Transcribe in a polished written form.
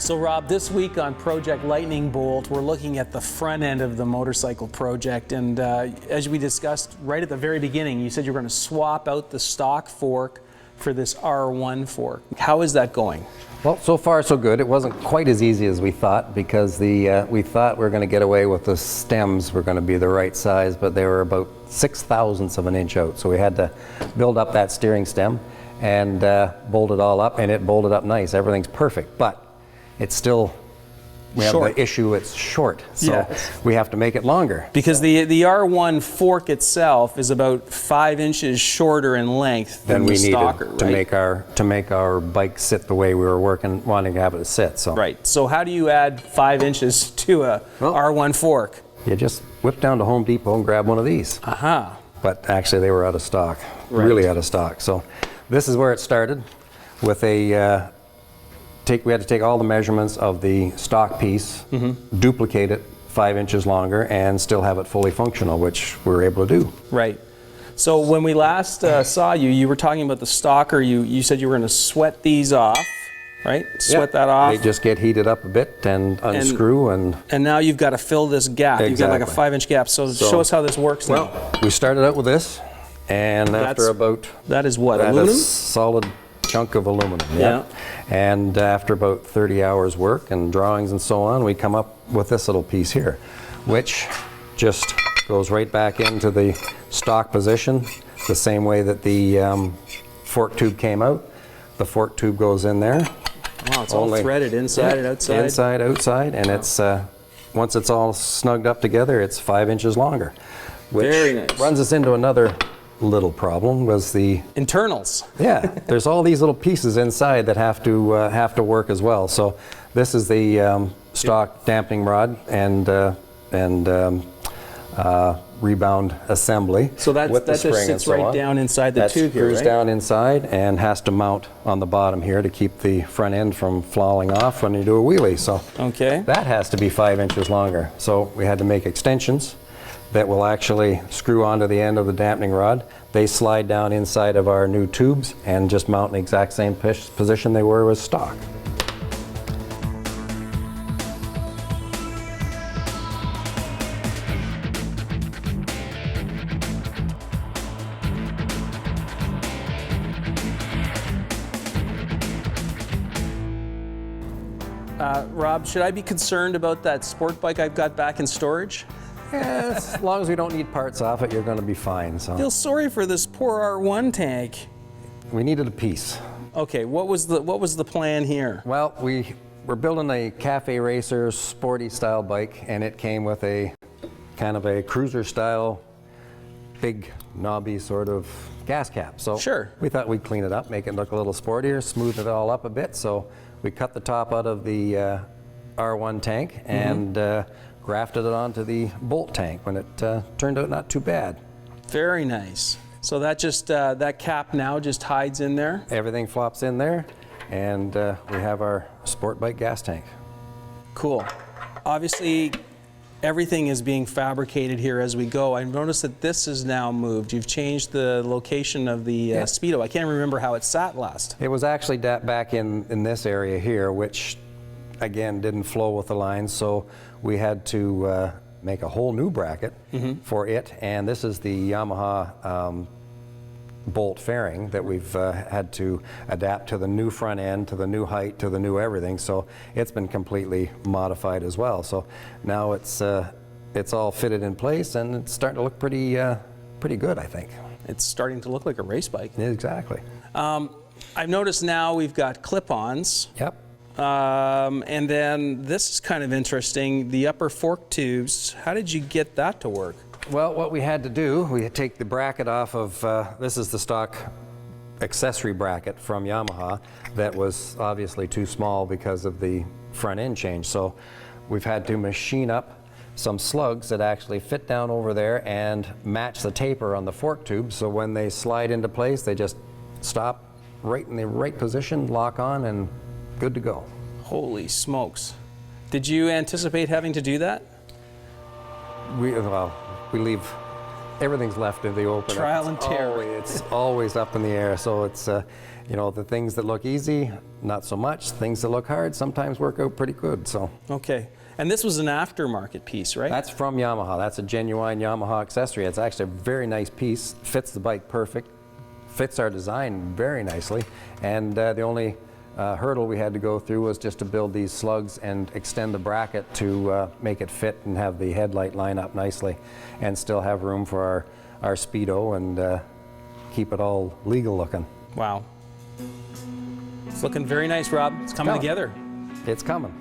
So Rob, this week on Project Lightning Bolt, we're looking at the front end of the motorcycle project. And as we discussed right at the very beginning, you said you were going to swap out the stock fork for this R1 fork. How is that going? Well, so far so good. It wasn't quite as easy as we thought because we thought we were going to get away with the stems were going to be the right size, but they were about 6/1000ths of an inch out. So we had to build up that steering stem and bolt it all up, and it bolted up nice. Everything's perfect, but it's still, we have Short. the issue, it's short. So Yes. we have to make it longer. Because the R1 fork itself is about 5 inches shorter in length than Then we the needed stalker, to right? make our bike sit the way we were wanting to have it to sit. So Right. So how do you add 5 inches to a Well- R1 fork? you just whip down to Home Depot and grab one of these. Aha. But actually they were out of stock, Right. really out of stock. So this is where it started with a, we had to take all the measurements of the stock piece, duplicate it 5 inches longer, and still have it fully functional, which we were able to do. Right. So when we last saw you, you were talking about the stalker. You said you were going to sweat these off, right? Sweat that off. They just get heated up a bit and unscrew and And now you've got to fill this gap. You've got like a Exactly. 5 inch gap. So show us how this works now. well, we started out with this, and after about That is what, that aluminum? is solid chunk of aluminum. Yeah. And after about 30 hours work and drawings and so on, we come up with this little piece here, which just goes right back into the stock position, the same way that the fork tube came out. The fork tube goes in there. Wow, it's all Only- threaded inside and outside. Inside, outside, and it's once it's all snugged up together, it's 5 inches longer. Which Very nice. runs us into another little problem was the Internals. there's all these little pieces inside that have to work as well. So this is the stock dampening rod and rebound assembly. So that with the just spring and sits so right on. down inside the That tube here, screws right? down inside and has to mount on the bottom here to keep the front end from falling off when you do a wheelie. So Okay. that has to be 5 inches longer. So we had to make extensions that will actually screw onto the end of the dampening rod. They slide down inside of our new tubes and just mount in the exact same position they were with stock. Rob, should I be concerned about that sport bike I've got back in storage? Yeah, as long as we don't need parts off it, you're going to be fine. So Feel sorry for this poor R1 tank. we needed a piece. Okay, what was the plan here? Well, we're building a cafe racer sporty style bike, and it came with a kind of a cruiser style, big knobby sort of gas cap. So Sure. we thought we'd clean it up, make it look a little sportier, smooth it all up a bit. So we cut the top out of the R1 tank and grafted it onto the Bolt tank when it turned out not too bad. Very nice. So that just that cap now just hides in there. Everything flops in there, and we have our sport bike gas tank. Cool. Obviously, everything is being fabricated here as we go. I've noticed that this is now moved. You've changed the location of the Speedo. I can't remember how it sat last. It was actually back in this area here, which again didn't flow with the lines, so we had to make a whole new bracket for it. And this is the Yamaha bolt fairing that we've had to adapt to the new front end, to the new height, to the new everything. So it's been completely modified as well. So now it's all fitted in place, and it's starting to look pretty good, I think. It's starting to look like a race bike. Exactly. I've noticed now we've got clip-ons. Yep. And then this is kind of interesting, the upper fork tubes. How did you get that to work? Well, what we had to do, we had to take the bracket off of, this is the stock accessory bracket from Yamaha that was obviously too small because of the front end change. So we've had to machine up some slugs that actually fit down over there and match the taper on the fork tube. So when they slide into place, they just stop right in the right position, lock on, and good to go. Holy smokes. Did you anticipate having to do that? We leave everything's left in the open. Trial and terror. It's always up in the air. So it's, you know, the things that look easy, not so much. Things that look hard sometimes work out pretty good. So. Okay. And this was an aftermarket piece, right? That's from Yamaha. That's a genuine Yamaha accessory. It's actually a very nice piece. Fits the bike perfect. Fits our design very nicely. And the only hurdle we had to go through was just to build these slugs and extend the bracket to make it fit and have the headlight line up nicely and still have room for our Speedo and keep it all legal looking. Wow. It's looking very nice, Rob. It's coming together. It's coming.